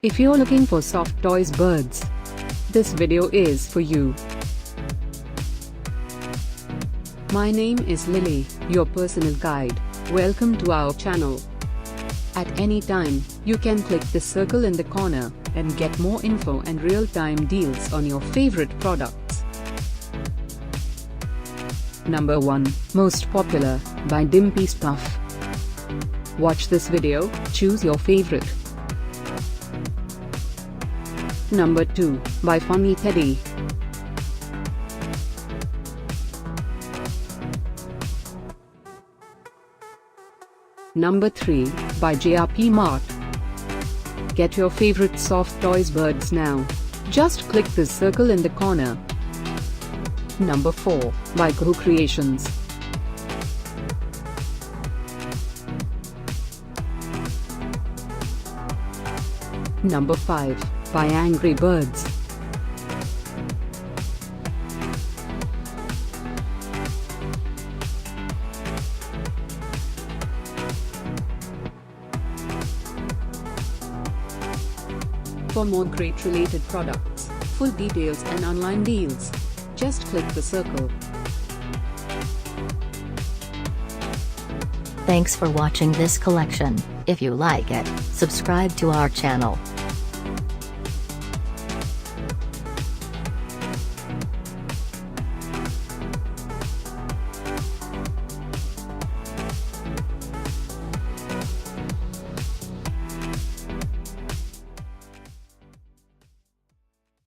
If you're looking for soft toys birds, this video is for you. My name is Lily, your personal guide. Welcome to our channel. At any time, you can click the circle in the corner and get more info and real-time deals on your favorite products. Number 1, Most Popular, by Dimpy Stuff. Watch this video, choose your favorite. Number 2, by Funny Teddy. Number 3, by JRP Mart. Get your favorite soft toys birds now. Just click this circle in the corner. Number 4, by Kuhu Creations. Number 5, by Angry Birds. For more great related products, full details and online deals, just click the circle. Thanks for watching this collection. If you like it, subscribe to our channel.